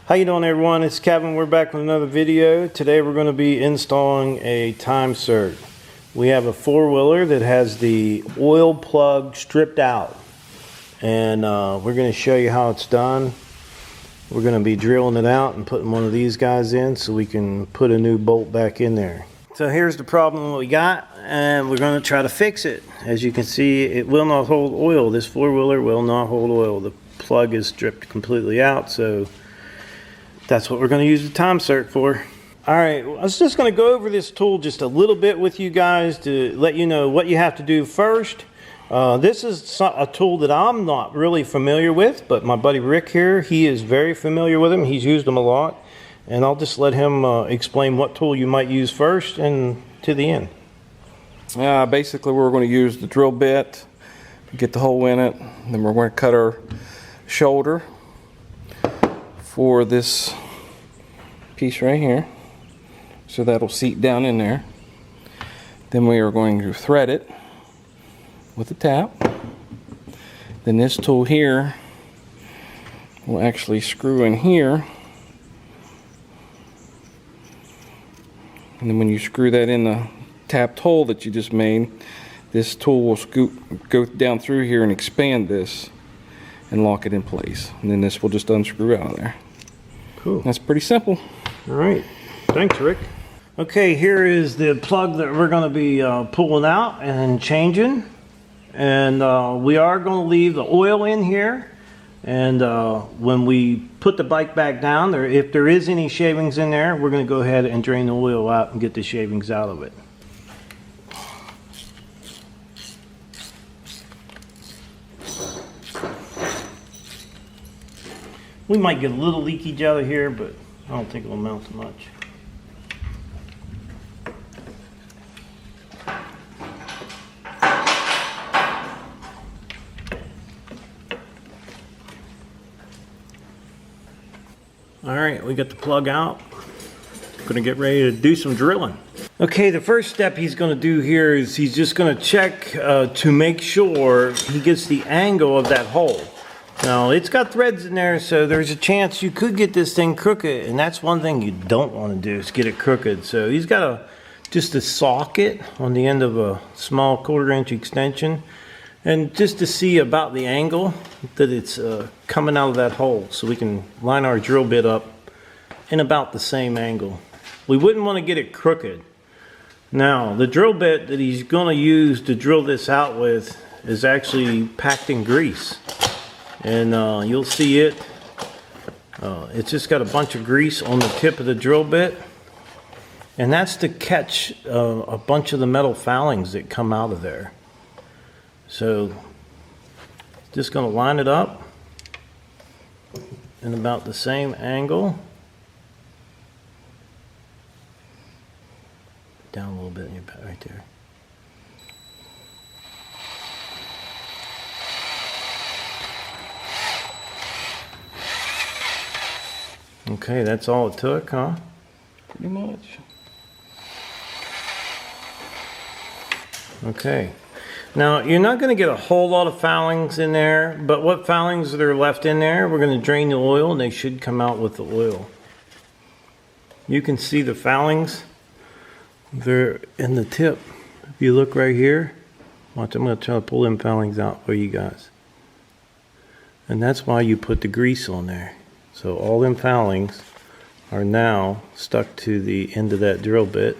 How you doing, everyone? It's Kevin. We're back with another video. Today we're going to be installing a Timecert. We have a four-wheeler that has the oil plug stripped out, and we're going to show you how it's done. We're going to be drilling it out and putting one of these guys in so we can put a new bolt back in there. So here's the problem we got, and we're going to try to fix it. As you can see, it will not hold oil. This four-wheeler will not hold oil. The plug is stripped completely out, so that's what we're going to use the Timecert for. Alright, I was just going to go over this tool just a little bit with you guys to let you know what you have to do first. This is a tool that I'm not really familiar with, but my buddy Rick here, he is very familiar with them. He's used them a lot, and I'll just let him explain what tool you might use first and to the end. Basically we're going to use the drill bit, get the hole in it, and then we're going to cut our shoulder for this piece right here, so that'll seat down in there. Then we are going to thread it with a tap. Then this tool here will actually screw in here, and then when you screw that in the tapped hole that you just made, this tool will go down through here and expand this and lock it in place, and then this will just unscrew out of there. Cool. That's pretty simple. All right, thanks Rick. Okay, here is the plug that we're going to be pulling out and changing, and we are going to leave the oil in here, and when we put the bike back down, if there is any shavings in there, we're going to go ahead and drain the oil out and get the shavings out of it. We might get a little leakage out of here, but I don't think it'll amount to much. All right, we got the plug out. Gonna get ready to do some drilling. Okay, the first step he's gonna do here is he's just gonna check to make sure he gets the angle of that hole. Now, it's got threads in there, so there's a chance you could get this thing crooked, and that's one thing you don't want to do is get it crooked. So he's got just a socket on the end of a small 1/4 inch extension, and just to see about the angle that it's coming out of that hole, so we can line our drill bit up in about the same angle. We wouldn't want to get it crooked. Now, the drill bit that he's going to use to drill this out with is actually packed in grease. And you'll see it. It's just got a bunch of grease on the tip of the drill bit, and that's to catch a bunch of the metal foulings that come out of there. So just going to line it up in about the same angle. Down a little bit, right there. Okay, that's all it took, huh? Pretty much. Okay. Now, you're not going to get a whole lot of foulings in there, but what foulings that are left in there, we're going to drain the oil, and they should come out with the oil. You can see the foulings. They're in the tip. If you look right here, watch, I'm going to try to pull them foulings out for you guys. And that's why you put the grease on there. So all them foulings are now stuck to the end of that drill bit,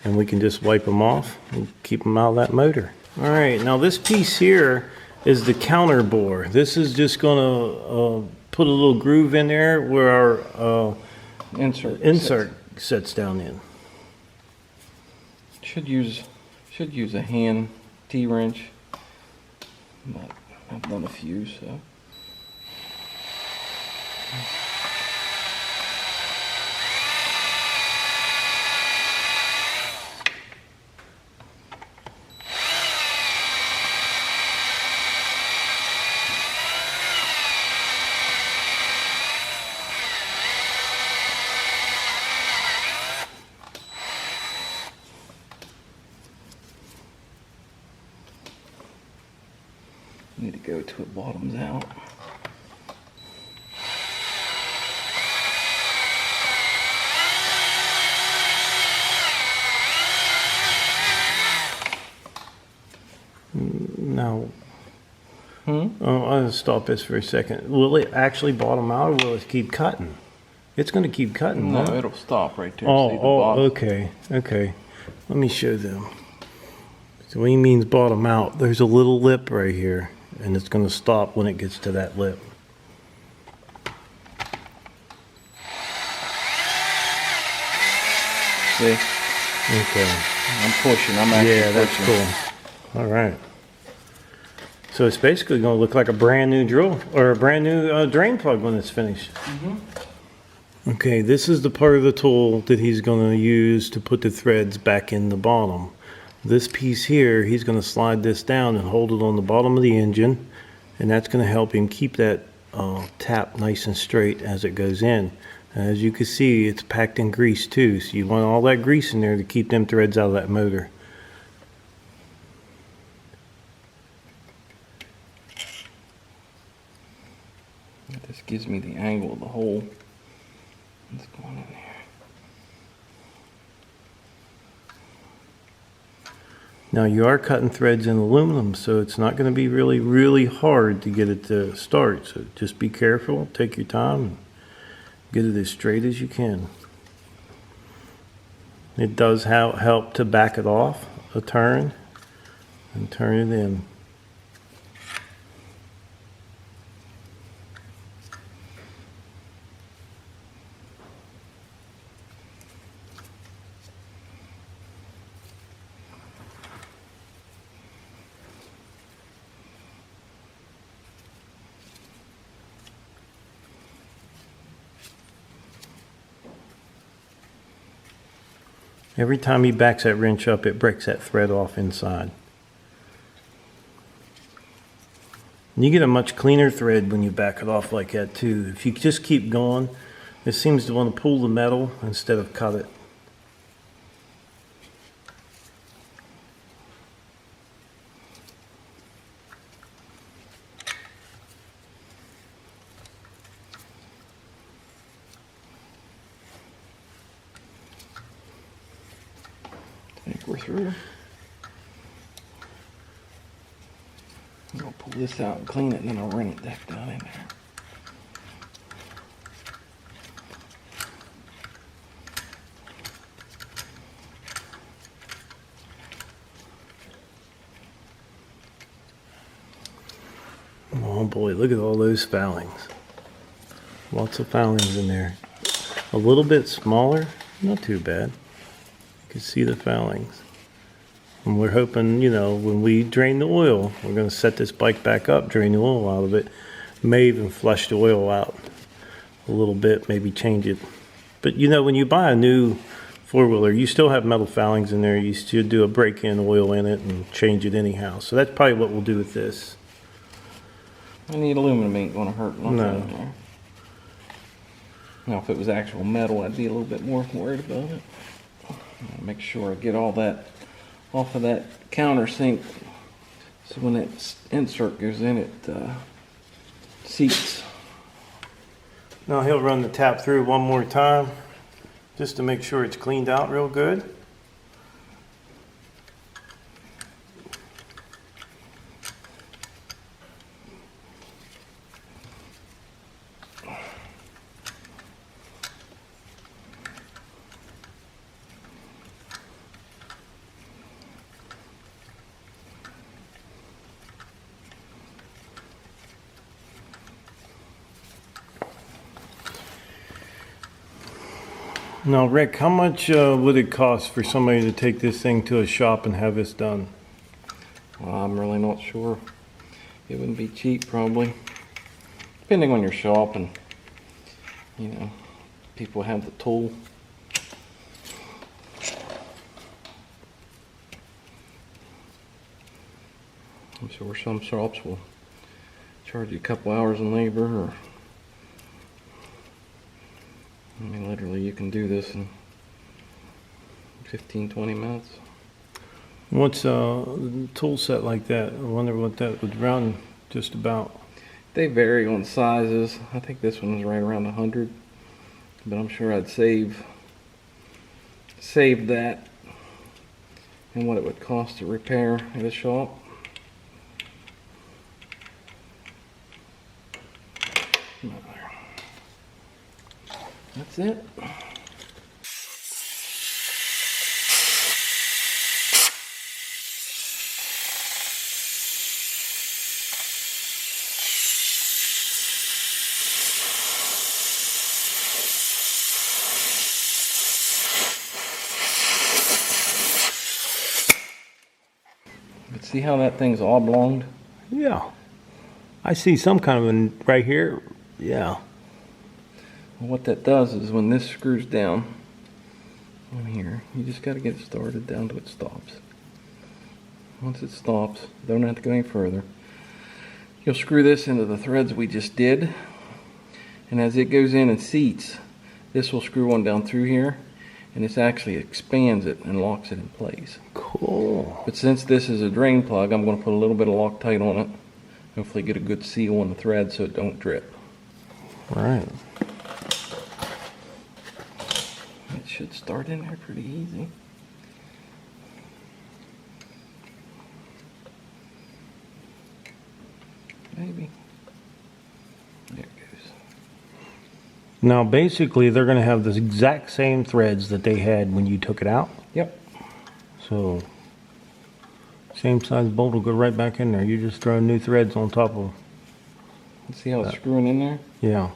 and we can just wipe them off and keep them out of that motor. All right, now this piece here is the counter bore. This is just gonna put a little groove in there where our insert sets down in. Should use a hand T-wrench, but I've done a few, so. Need to go till it bottoms out. Now, I'll stop this for a second. Will it actually bottom out, or will it keep cutting? It's going to keep cutting. No, huh? it'll stop right there. Oh, See the bottom? okay, okay. Let me show them. So what he means bottom out, there's a little lip right here, and it's going to stop when it gets to that lip. See? Okay. I'm pushing. I'm actually Yeah, that's pushing. cool. All right. So it's basically going to look like a brand new drill or a brand new drain plug when it's finished. Okay, this is the part of the tool that he's going to use to put the threads back in the bottom. This piece here, he's going to slide this down and hold it on the bottom of the engine, and that's going to help him keep that tap nice and straight as it goes in. As you can see, it's packed in grease too, so you want all that grease in there to keep them threads out of that motor. This gives me the angle of the hole. It's going in there. Now you are cutting threads in aluminum, so it's not going to be really hard to get it to start. So just be careful, take your time, and get it as straight as you can. It does help to back it off a turn and turn it in. Every time he backs that wrench up, it breaks that thread off inside. And you get a much cleaner thread when you back it off like that too. If you just keep going, it seems to want to pull the metal instead of cut it. I think we're through. I'm gonna pull this out and clean it, and then I'll run it back down in there. Oh boy, look at all those foulings. Lots of foulings in there. A little bit smaller, not too bad. You can see the foulings. And we're hoping, you know, when we drain the oil, we're going to set this bike back up, drain the oil out of it. May even flush the oil out a little bit, maybe change it. But you know, when you buy a new four-wheeler, you still have metal foulings in there. You should do a break-in oil in it and change it anyhow. So that's probably what we'll do with this. I need aluminum, ain't gonna hurt nothing. No. Now, if it was actual metal, I'd be a little bit more worried about it. Make sure I get all that off of that countersink, so when that insert goes in, it seats. Now he'll run the tap through one more time, just to make sure it's cleaned out real good. Now, Rick, how much would it cost for somebody to take this thing to a shop and have this done? Well, I'm really not sure. It wouldn't be cheap, probably. Depending on your shop and, you know, people have the tool. I'm sure some shops will charge you a couple hours in labor, or I mean, literally, you can do this in 15, 20 minutes. What's a tool set like that? I wonder what that would run just about. They vary on sizes. I think this one is right around 100, but I'm sure I'd save that and what it would cost to repair at a shop. That's it. But see how that thing's oblonged? Yeah. I see some kind of an right here. Yeah. And what that does is when this screws down on here, you just got to get it started down to it stops. Once it stops, don't have to go any further. You'll screw this into the threads we just did, and as it goes in and seats, this will screw on down through here, and this actually expands it and locks it in place. Cool. But since this is a drain plug, I'm going to put a little bit of Loctite on it. Hopefully get a good seal on the thread so it don't drip. Right. It should start in there pretty easy. Maybe. There it goes. Now, basically, they're going to have the exact same threads that they had when you took it out. Yep. So, same size bolt will go right back in there. You just throw new threads on top of. See how it's screwing in there? Yeah.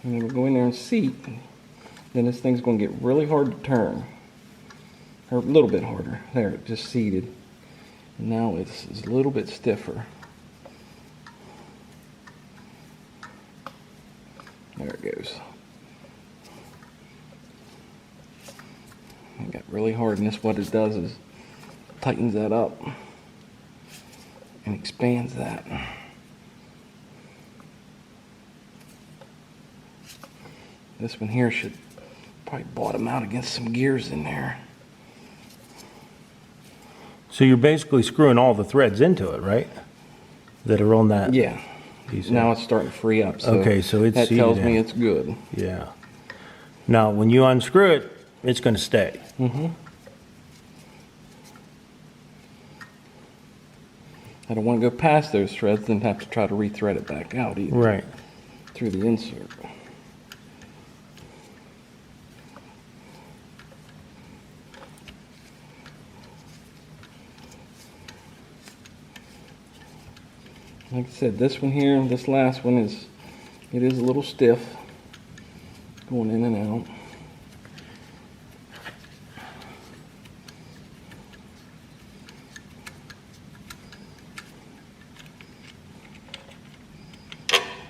And then we'll go in there and seat. Then this thing's going to get really hard to turn. Or a little bit harder. There, it just seated. And now it's a little bit stiffer. There it goes. It got really hard, and this what it does is tightens that up and expands that. This one here should probably bottom out against some gears in there. So you're basically screwing all the threads into it, right? That are on that. Yeah. piece. Now it's starting to free up. So Okay, so it's that seated tells me in. it's good. Yeah. Now, when you unscrew it, it's going to stay. Mm-hmm. I don't want to go past those threads and have to try to re-thread it back out either. Right. Through the insert. Like I said, this one here, this last one is a little stiff going in and out.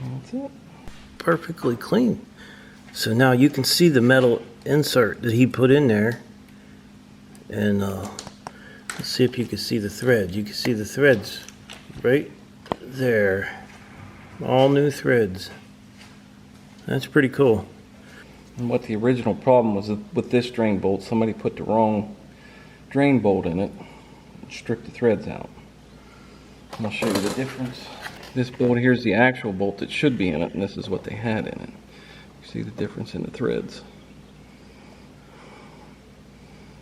That's it. Perfectly clean. So now you can see the metal insert that he put in there. And let's see if you can see the threads. You can see the threads right there. All new threads. That's pretty cool. And what the original problem was with this drain bolt, somebody put the wrong drain bolt in it and stripped the threads out. And I'll show you the difference. This bolt here is the actual bolt that should be in it, and this is what they had in it. You see the difference in the threads.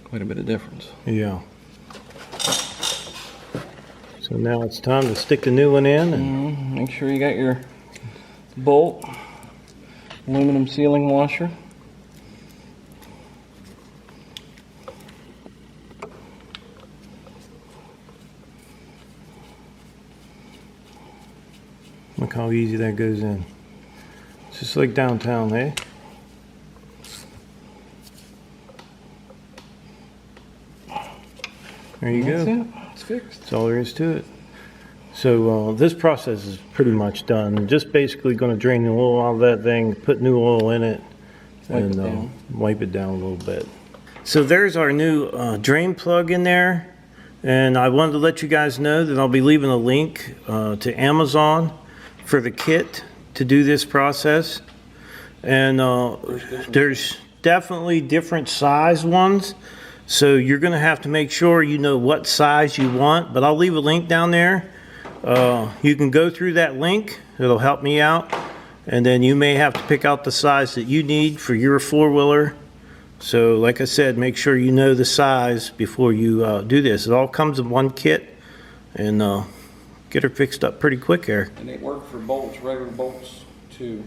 Quite a bit of difference. Yeah. So now it's time to stick the new one in. And Make sure you got your bolt, aluminum sealing washer. look how easy that goes in. It's just like downtown, eh? There you That's go. it. It's fixed. That's all there is to it. So this process is pretty much done. Just basically going to drain the oil out of that thing, put new oil in it, Wipe it and down. wipe it down a little bit. So there's our new drain plug in there. And I wanted to let you guys know that I'll be leaving a link to Amazon for the kit to do this process. And there's definitely different size ones. So you're going to have to make sure you know what size you want. But I'll leave a link down there. You can go through that link. It'll help me out. And then you may have to pick out the size that you need for your four-wheeler. So like I said, make sure you know the size before you do this. It all comes in one kit, and get her fixed up pretty quick here. And they work for bolts, regular bolts too.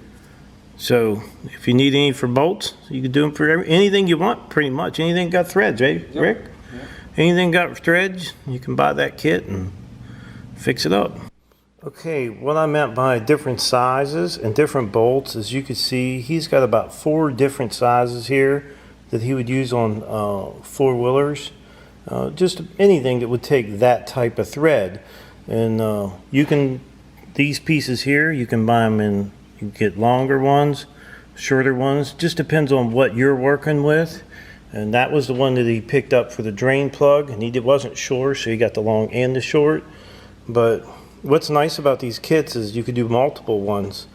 So if you need any for bolts, you can do them for anything you want, pretty much. Anything got threads, eh, Rick? Yep. Anything got threads, you can buy that kit and fix it up. Okay, what I meant by different sizes and different bolts, as you can see, he's got about 4 different sizes here that he would use on 4-wheelers. Just anything that would take that type of thread. And you can, these pieces here, you can buy them in, you can get longer ones, shorter ones, just depends on what you're working with. And that was the one that he picked up for the drain plug, and he wasn't sure, so he got the long and the short. But what's nice about these kits is you could do multiple ones.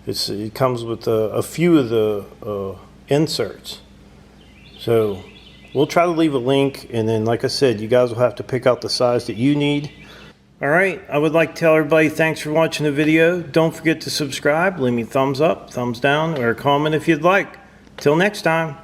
It comes with a few of the inserts. So we'll try to leave a link, and then like I said, you guys will have to pick out the size that you need. All right, I would like to tell everybody thanks for watching the video. Don't forget to subscribe, leave me a thumbs up, thumbs down, or a comment if you'd like. Till next time.